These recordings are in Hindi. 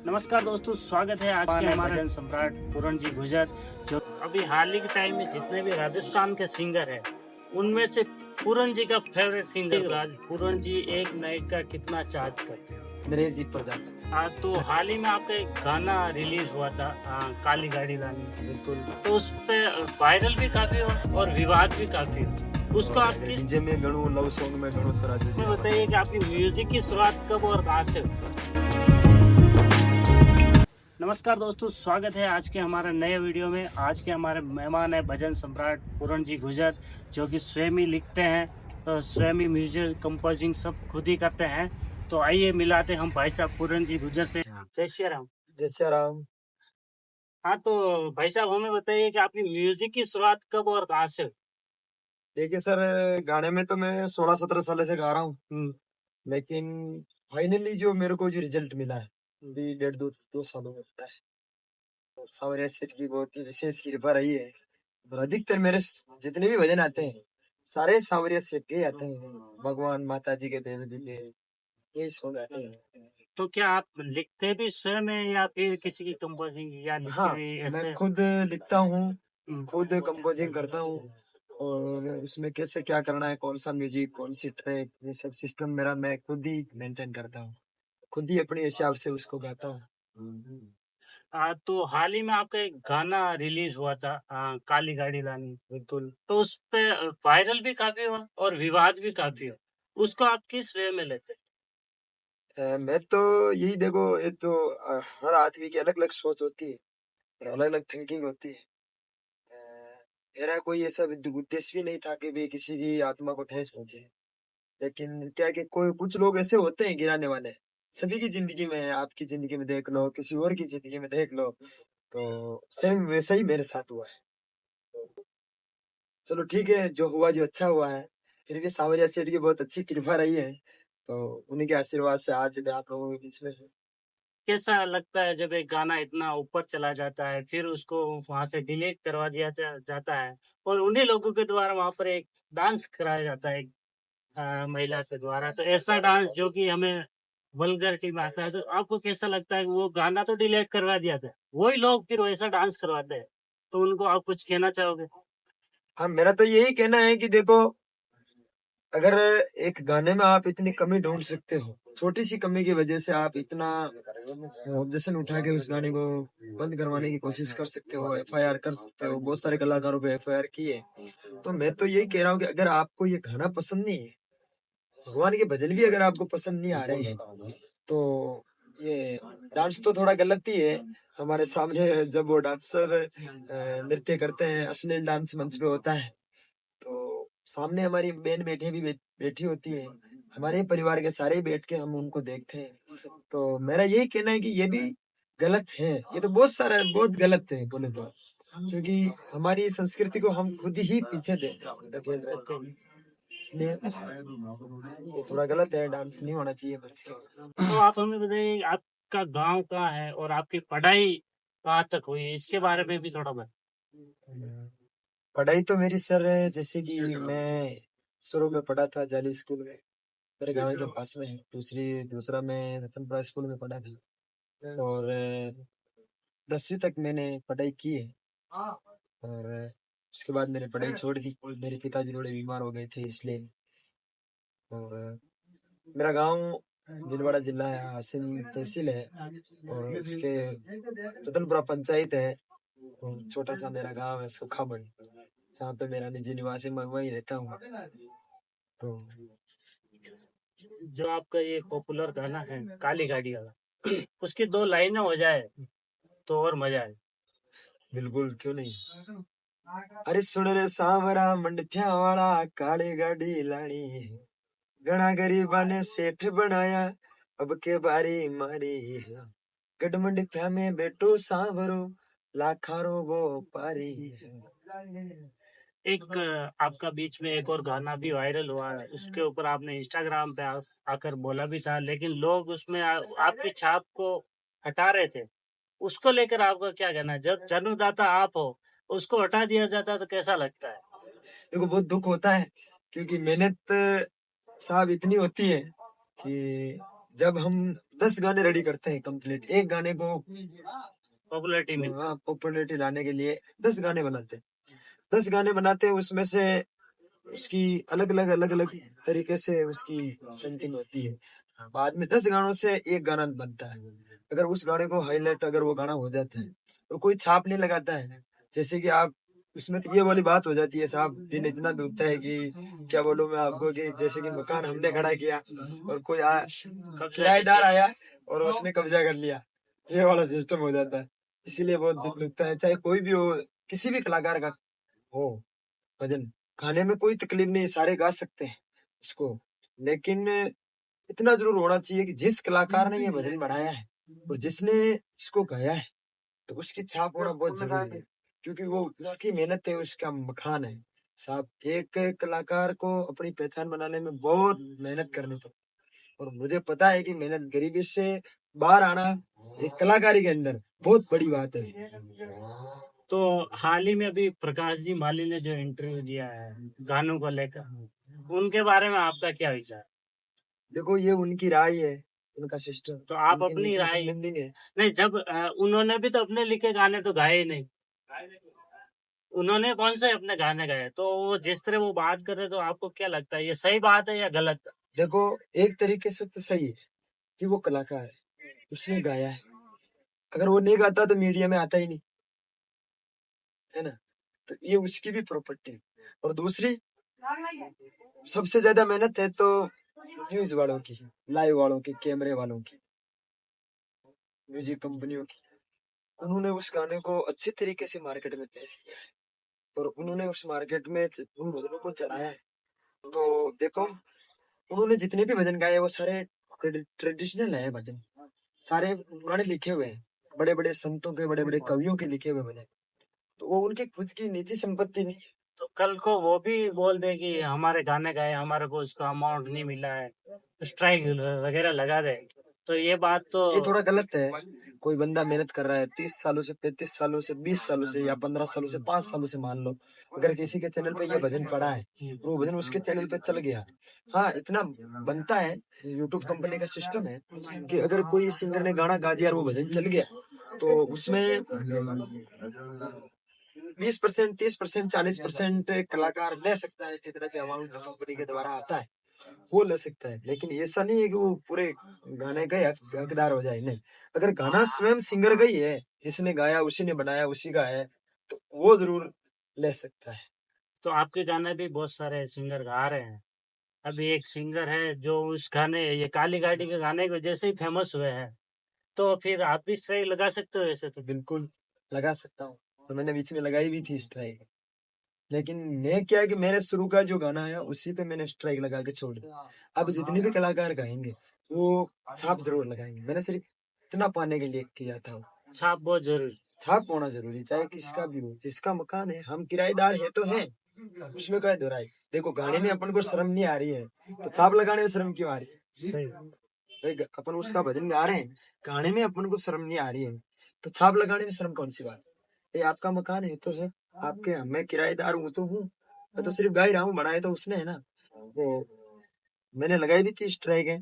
नमस्कार दोस्तों, स्वागत है आज के हमारे भजन सम्राट पूरण जी गुर्जर। जो अभी हाल ही के टाइम में जितने भी राजस्थान के सिंगर हैं उनमें से पूरण जी का फेवरेट सिंगर पूरण जी एक नाइट का कितना चार्ज करते हैं? नरेश जी प्रजापति। हाँ, तो हाल ही में आपका एक गाना रिलीज हुआ था, काली गाड़ी लानी। बिल्कुल। तो उस पे वायरल भी काफी हुआ और विवाद भी काफी हुआ। उसको आप किस डीजे में गणु लव सॉन्ग में गणु तो राजू जी बताइए कि आपकी म्यूजिक की शुरुआत कब और कहाँ से हुई? नमस्कार दोस्तों, स्वागत है आज के हमारे नए वीडियो में। आज के हमारे मेहमान है भजन सम्राट पूरण जी गुर्जर, जो कि स्वयं ही लिखते हैं, तो स्वयं ही म्यूजिक कंपोजिंग सब खुद ही करते हैं। तो आइए मिलाते हम भाई साहब पूरण जी गुर्जर से। जय श्री राम। जय श्री राम। हाँ, तो भाई साहब हमें बताइए कि आपकी म्यूजिक की शुरुआत कब और कहाँ से? देखिए सर, गाने में तो मैं 16-17 साल से गा रहा हूँ, लेकिन फाइनली जो मेरे को जो रिजल्ट मिला है अभी 1.5-2 सालों में मिला है। तो सावरिया सेठ की बहुत ही विशेष कृपा रही है। और अधिकतर मेरे जितने भी भजन आते हैं सारे सावरिया सेठ के आते हैं, भगवान माता जी के देव जी के यही सॉन्ग आते हैं। तो क्या आप लिखते भी स्वयं हैं या फिर किसी की कंपोजिंग या लिखते हाँ, हैं मैं ऐसे? खुद लिखता हूँ, खुद कंपोजिंग करता हूँ, और उसमें कैसे क्या करना है, कौन सा म्यूजिक, कौन सी ट्रैक, ये सब सिस्टम मेरा मैं खुद ही मेंटेन करता हूँ। खुद ही अपने हिसाब से उसको गाता हूँ। तो हाल ही में आपका एक गाना रिलीज हुआ था, काली गाड़ी लानी। बिल्कुल। तो उस पे वायरल भी काफी हुआ और विवाद भी काफी हुआ। उसको आप किस वे में लेते? मैं तो यही देखो, ये तो हर आदमी की अलग अलग सोच होती है और अलग अलग थिंकिंग होती है। मेरा कोई ऐसा उद्देश्य भी नहीं था कि भी किसी की आत्मा को ठेस पहुंचे, लेकिन क्या है कि कोई कुछ लोग ऐसे होते हैं गिराने वाले। सभी की जिंदगी में है, आपकी जिंदगी में देख लो, किसी और की जिंदगी में देख लो, तो सेम वैसा ही मेरे साथ हुआ है। तो चलो ठीक है, जो हुआ जो अच्छा हुआ है। फिर भी सांवरिया सेठ की बहुत अच्छी कृपा रही है, तो उन्हीं के आशीर्वाद से आज मैं आप लोगों के बीच में हूँ। कैसा लगता है जब एक गाना इतना ऊपर चला जाता है फिर उसको वहां से डिलीट करवा दिया जाता है और उन्हीं लोगों के द्वारा वहां पर एक डांस कराया जाता है, एक महिला के द्वारा। तो ऐसा डांस जो कि हमें वल्गरिटी में आता है, तो आपको कैसा लगता है कि वो गाना तो डिलीट करवा दिया था, वही लोग फिर वैसा डांस करवाते हैं, तो उनको आप कुछ कहना चाहोगे? हाँ, मेरा तो यही कहना है कि देखो, अगर एक गाने में आप इतनी कमी ढूंढ सकते हो, छोटी सी कमी की वजह से आप इतना ऑब्जेक्शन उठा के उस गाने को बंद करवाने की कोशिश कर सकते हो, एफआईआर कर सकते हो। बहुत सारे कलाकारों पे एफआईआर की है। तो मैं तो यही कह रहा हूँ कि अगर आपको ये गाना पसंद नहीं है, भगवान के भजन भी अगर आपको पसंद नहीं आ रहे हैं, तो ये डांस तो थोड़ा गलत ही है। हमारे सामने जब वो डांसर नृत्य करते हैं, अश्लील डांस मंच पे होता है, तो सामने हमारी बहन बेटी भी बैठी होती है, हमारे परिवार के सारे बैठ के हम उनको देखते हैं। तो मेरा यही कहना है कि ये भी गलत है, ये तो बहुत सारा बहुत गलत है बोले तो, क्योंकि हमारी संस्कृति को हम खुद ही पीछे धकेल रहे हैं। इसलिए ये थोड़ा गलत है, डांस नहीं होना चाहिए मंच के ऊपर। तो आप हमें बताइए आपका गांव कहाँ है और आपकी पढ़ाई कहाँ तक हुई है? इसके बारे में भी थोड़ा बताइए। पढ़ाई तो मेरी सर, जैसे कि मैं शुरू में पढ़ा था जाली स्कूल में, मेरे गाँव के पास में है। दूसरा मैं रतनपुरा स्कूल में पढ़ा था, और 10वीं तक मैंने पढ़ाई की है। और उसके बाद मैंने पढ़ाई छोड़ दी, मेरे पिताजी थोड़े बीमार हो गए थे इसलिए। और मेरा गांव भीलवाड़ा जिला है, हासिल तहसील है, और उसके रतनपुरा पंचायत है। और छोटा सा मेरा गांव है सुखामणी, जहाँ पे मेरा निजी निवासी मैं वहीं रहता हूँ। तो जो आपका ये पॉपुलर गाना है काली गाड़ी वाला, उसकी दो लाइनें हो जाए तो और मजा आए। बिल्कुल, क्यों नहीं। अरे सुन रे सांवरा मंडफिया वाला, काली गाड़ी लानी है, घना गरीबा ने सेठ बनाया, अब के बारी मारी है, गढ़ मंडफिया में बैठो सांवरो, लाखारो वो पारी है। एक आपका बीच में एक और गाना भी वायरल हुआ है, उसके ऊपर आपने इंस्टाग्राम पे आकर बोला भी था, लेकिन लोग उसमें आपकी छाप को हटा रहे थे। उसको लेकर आपका क्या कहना है? जब जन्मदाता आप हो, उसको हटा दिया जाता तो कैसा लगता है? देखो, बहुत दुख होता है, क्योंकि मेहनत साहब इतनी होती है कि जब हम 10 गाने रेडी करते हैं कंप्लीट, एक गाने को पॉपुलैरिटी में पॉपुलैरिटी लाने के लिए 10 गाने बनाते हैं, 10 गाने बनाते हैं, उसमें से उसकी अलग अलग तरीके से उसकी पेंटिंग होती है। बाद में 10 गानों से एक गाना बनता है। अगर उस गाने को हाईलाइट अगर वो गाना हो जाता है तो कोई छाप नहीं लगाता है। जैसे कि आप उसमें तो ये वाली बात हो जाती है साहब, दिन इतना दुखता है कि क्या बोलूं मैं आपको, कि जैसे कि मकान हमने खड़ा किया और कोई किराएदार आया और उसने कब्जा कर लिया, ये वाला सिस्टम हो जाता है। इसीलिए बहुत दिल दुखता है, चाहे कोई भी हो, किसी भी कलाकार का हो भजन, गाने में कोई तकलीफ नहीं, सारे गा सकते हैं उसको। लेकिन इतना जरूर होना चाहिए कि जिस कलाकार ने ये भजन बनाया है और जिसने इसको गाया है तो उसकी छाप होना बहुत जरूरी है, क्योंकि वो उसकी मेहनत है, उसका मखान है साहब। एक कलाकार को अपनी पहचान बनाने में बहुत मेहनत करनी पड़ती है, और मुझे पता है कि मेहनत, गरीबी से बाहर आना एक कलाकारी के अंदर बहुत बड़ी बात है। तो हाल ही में अभी प्रकाश जी माली ने जो इंटरव्यू दिया है गानों को लेकर, उनके बारे में आपका क्या विचार? देखो ये उनकी राय है, उनका सिस्टम, तो आप उनके अपनी निजी राय संबंधी है। नहीं, जब उन्होंने भी तो अपने लिखे गाने तो गाए ही नहीं, उन्होंने कौन से अपने गाने गाए? तो वो जिस तरह वो बात कर रहे, तो आपको क्या लगता है ये सही बात है या गलत? देखो एक तरीके से तो सही है कि वो कलाकार है, उसने गाया है। अगर वो नहीं गाता तो मीडिया में आता ही नहीं, है ना। तो ये उसकी भी प्रॉपर्टी है। और दूसरी सबसे ज्यादा मेहनत है तो न्यूज वालों की, लाइव वालों की, कैमरे वालों की, म्यूजिक कंपनियों की। उन्होंने उस गाने को अच्छे तरीके से मार्केट में पेश किया है और उन्होंने उस मार्केट में उन भजनों को चढ़ाया है। तो देखो उन्होंने जितने भी भजन गाए वो सारे ट्रेडिशनल है भजन, सारे पुराने लिखे हुए हैं, बड़े बड़े संतों के, बड़े बड़े कवियों के लिखे हुए भजन। तो वो उनकी खुद की निजी संपत्ति नहीं है। तो कल को वो भी बोल दे कि हमारे गाने गाए, हमारे को उसका अमाउंट नहीं मिला है, स्ट्राइक वगैरह लगा दे, तो ये बात तो ये थोड़ा गलत है। कोई बंदा मेहनत कर रहा है 30 सालों से, 35 सालों से, 20 सालों से, या 15 सालों से, 5 सालों से मान लो, अगर किसी के चैनल पे ये भजन पड़ा है और वो भजन उसके चैनल पे चल गया, हाँ इतना बनता है। यूट्यूब कंपनी का सिस्टम है कि अगर कोई सिंगर ने गाना गा दिया और वो भजन चल गया तो उसमें 20%, 30%, 40% कलाकार ले सकता है, जितना भी अमाउंट कंपनी के द्वारा आता है वो ले सकता है। लेकिन ऐसा नहीं है कि वो पूरे गाने का हकदार हो जाए, नहीं। अगर गाना स्वयं सिंगर का ही है, जिसने गाया, उसी ने बनाया, उसी का है, तो वो जरूर ले सकता है। तो आपके गाने भी बहुत सारे सिंगर गा रहे हैं। अभी एक सिंगर है जो उस गाने, ये काली गाड़ी के गाने की वजह से ही फेमस हुए हैं, तो फिर आप भी स्ट्राइक लगा सकते हो ऐसे तो? बिल्कुल लगा सकता हूँ, तो मैंने बीच में लगाई भी थी स्ट्राइक। लेकिन मैं क्या है कि मेरे शुरू का जो गाना है उसी पे मैंने स्ट्राइक लगा के छोड़ दिया। अब जितने भी कलाकार गाएंगे वो छाप जरूर लगाएंगे, मैंने सिर्फ इतना पाने के लिए किया था। छाप बहुत जरूरी। छाप होना जरूरी, चाहे किसका भी हो, जिसका मकान है, हम किराएदार है तो हैं, उसमें क्या दोहराई। देखो गाने में अपन को शर्म नहीं आ रही है तो छाप लगाने में शर्म क्यों आ रही है? सही। भाई अपन उसका भजन गा रहे हैं, गाने में अपन को शर्म नहीं आ रही है तो छाप लगाने में शर्म कौन सी बात है? ये आपका मकान है तो है, आपके, मैं किराएदार हूँ तो हूँ, मैं तो सिर्फ गा ही रहा हूँ, बनाया तो उसने है ना। वो मैंने लगाई भी थी स्ट्राइक है,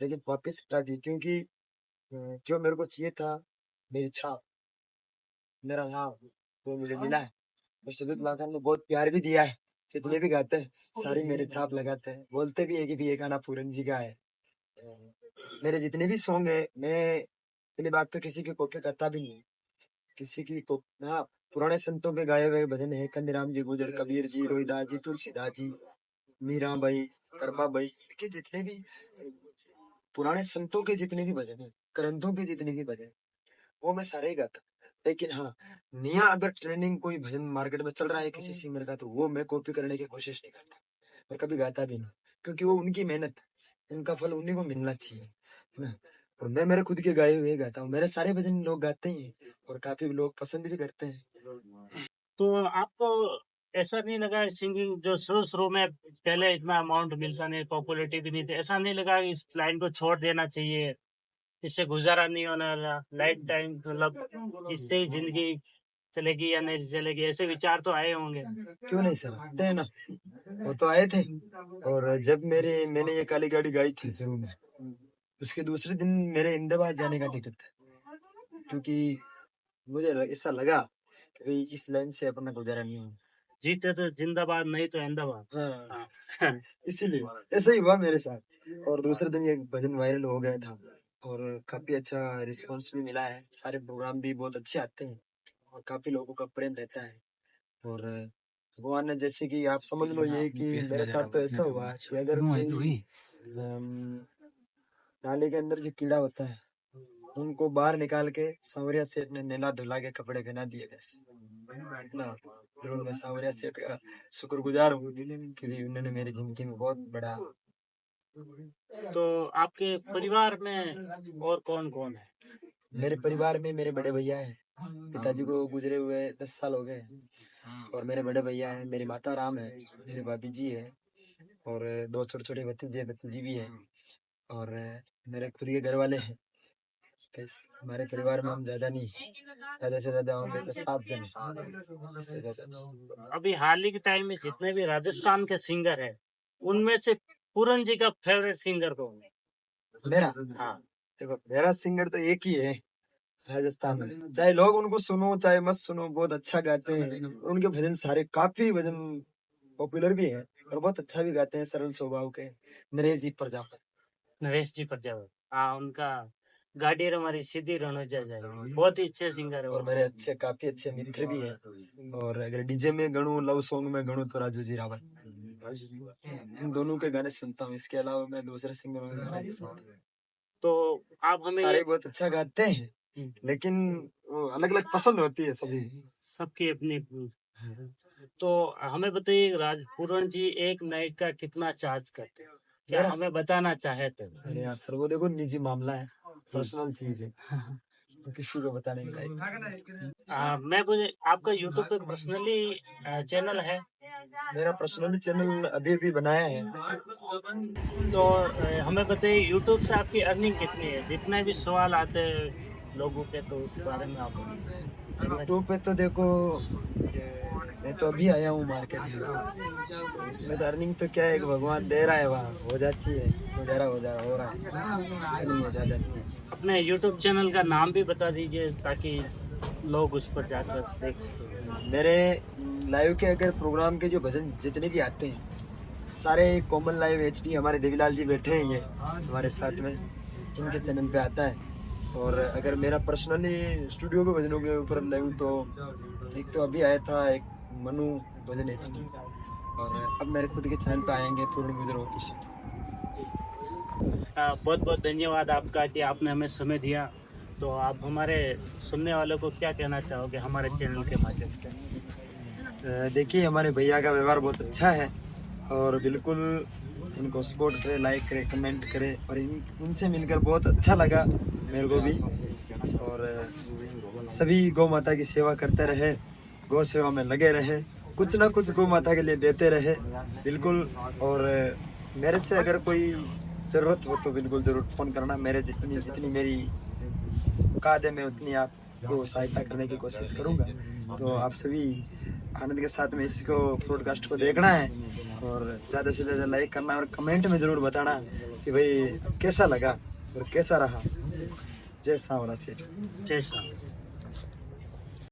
लेकिन वापस हटा दी, क्योंकि जो मेरे को चाहिए था, मेरी छाप, मेरा नाम, वो मुझे मिला है। और सभी कलाकार ने बहुत प्यार भी दिया है, जितने भी गाते हैं सारी मेरे छाप लगाते हैं, बोलते भी है कि भी ये गाना पूरन जी का है। मेरे जितने भी सॉन्ग है, मैं पहली बात तो किसी की कॉपी करता भी नहीं, किसी की हाँ, पुराने संतों के गाए हुए भजन है, कंदीराम जी गुजर, कबीर जी, रोहिदास जी, तुलसीदास जी, मीरा बाई, कर्मा बाई, इनके जितने भी पुराने संतों के जितने भी भजन है, ग्रंथों के जितने भी भजन, वो मैं सारे ही गाता। लेकिन हाँ, नया अगर ट्रेंडिंग कोई भजन मार्केट में चल रहा है किसी सिंगर का, तो वो मैं कॉपी करने की कोशिश नहीं करता और कभी गाता भी नहीं, क्योंकि वो उनकी मेहनत है, इनका फल उन्हीं को मिलना चाहिए, है ना। और मैं मेरे खुद के गाए हुए गाता हूँ, मेरे सारे भजन लोग गाते ही हैं और काफी लोग पसंद भी करते हैं। तो आपको ऐसा नहीं लगा सिंगिंग जो शुरू शुरू में पहले इतना अमाउंट मिलता नहीं, पॉपुलैरिटी भी नहीं थी, ऐसा नहीं लगा कि इस लाइन को छोड़ देना चाहिए, इससे गुजारा नहीं होने वाला, लाइफ टाइम मतलब इससे ही जिंदगी चलेगी या नहीं चलेगी, ऐसे विचार तो आए होंगे? क्यों नहीं सर, आते हैं ना, वो तो आए थे। और जब मैंने ये काली गाड़ी गाई थी शुरू में, उसके दूसरे दिन मेरे अहमदाबाद जाने का टिकट था, क्योंकि मुझे ऐसा लगा कि भाई इस लाइन से अपना गुजारा नहीं होगा। जीते तो जिंदाबाद, नहीं तो अहमदाबाद। हाँ, हाँ। इसीलिए ऐसा ही हुआ मेरे साथ। और दूसरे दिन ये भजन वायरल हो गया था और काफी अच्छा रिस्पांस भी मिला है। सारे प्रोग्राम भी बहुत अच्छे आते हैं और काफी लोगों का प्रेम रहता है। और भगवान ने, जैसे कि आप समझ लो ये कि मेरे साथ तो ऐसा हुआ कि अगर कोई नाले के अंदर जो कीड़ा होता है उनको बाहर निकाल के सांवरिया सेठ ने नेला धुला के कपड़े पहना दिए। बस इतना जरूर मैं सांवरिया सेठ का शुक्रगुजार हूँ कि उन्होंने मेरी जिंदगी में बहुत बड़ा। तो आपके परिवार में और कौन कौन है? मेरे परिवार में मेरे बड़े भैया हैं, पिताजी को गुजरे हुए 10 साल हो गए हैं। और मेरे बड़े भैया हैं, मेरी माता राम है, मेरे भाभी जी है और 2 छोटे छोटे भतीजे भतीजी भी हैं। और मेरे खुद के घर वाले हैं। बस हमारे परिवार में हम ज्यादा नहीं, ज्यादा से ज्यादा होंगे तो 7 जन हैं, इससे ज्यादा नहीं। अभी हाल ही के टाइम में जितने भी राजस्थान के सिंगर हैं, उनमें से पूरन जी का फेवरेट सिंगर कौन है? मेरा, हाँ, देखो मेरा सिंगर तो एक ही है राजस्थान में, चाहे लोग उनको सुनो चाहे मत सुनो, बहुत अच्छा गाते हैं। और उनके भजन सारे काफी भजन पॉपुलर भी है और बहुत अच्छा भी गाते हैं, सरल स्वभाव के, नरेश जी प्रजापति। नरेश जी प्रजापति। हाँ, उनका गाड़ी हमारी सीधी रणोजा जाए, बहुत ही अच्छे सिंगर है और वो। मेरे अच्छे काफी अच्छे मित्र भी हैं। और अगर डीजे में गणू, लव सॉन्ग में गणू तो राजू जी रावल। इन दोनों के गाने सुनता हूँ, इसके अलावा मैं दूसरे सिंगरों के गाने नहीं सुनता। तो आप हमें सारे बहुत अच्छा गाते हैं, लेकिन अलग अलग पसंद होती है सभी, सबकी अपनी अपनी। तो हमें बताइए, पूरन जी एक नाइट का कितना चार्ज करते हैं? क्या मेरा? हमें बताना चाहे तो? अरे यार सर, वो देखो निजी मामला है, पर्सनल चीज है, तो किसी को बताने के लायक। मैं मुझे आपका यूट्यूब पे पर्सनली चैनल है? मेरा पर्सनली चैनल अभी अभी बनाया है। तो हमें बताइए, यूट्यूब से आपकी अर्निंग कितनी है? जितने भी सवाल आते हैं लोगों के, तो उस बारे में आप यूट्यूब पे तो देखो, मैं तो अभी आया हूँ मार्केट में, इसमें तो अर्निंग तो क्या है कि भगवान दे रहा है, वहाँ हो जाती है, गुजारा हो रहा है, नहीं हो ज्यादा नहीं है। अपने यूट्यूब चैनल का नाम भी बता दीजिए ताकि लोग उस पर जाकर देख सकें। मेरे लाइव के अगर प्रोग्राम के जो भजन जितने भी आते हैं सारे कॉमन लाइव HD, हमारे देवीलाल जी बैठे हैं ये हमारे साथ में, इनके चैनल पे आता है। और अगर मेरा पर्सनली स्टूडियो के भजनों के ऊपर लाइव, तो एक तो अभी आया था एक मनु भजन HD, और अब मेरे खुद के चैनल पे आएंगे पूर्ण गुजर ऑफिशियल। बहुत बहुत धन्यवाद आपका कि आपने हमें समय दिया। तो आप हमारे सुनने वालों को क्या कहना चाहोगे हमारे चैनल के माध्यम से? देखिए हमारे भैया का व्यवहार बहुत अच्छा है और बिल्कुल इनको सपोर्ट करे, लाइक करे, कमेंट करे। और इनसे मिलकर बहुत अच्छा लगा मेरे को भी। और सभी गौ माता की सेवा करते रहे, गौ सेवा में लगे रहे, कुछ ना कुछ गौ माता के लिए देते रहे बिल्कुल। और मेरे से अगर कोई ज़रूरत हो तो बिल्कुल ज़रूर फ़ोन करना। मेरे जितनी मेरी औकात है मैं उतनी आपको सहायता करने की कोशिश करूँगा। तो आप सभी आनंद के साथ में इसको पॉडकास्ट को देखना है और ज़्यादा से ज़्यादा लाइक करना और कमेंट में ज़रूर बताना कि भाई कैसा लगा और कैसा रहा। जय सांवरा सेठ। जय श्री राम।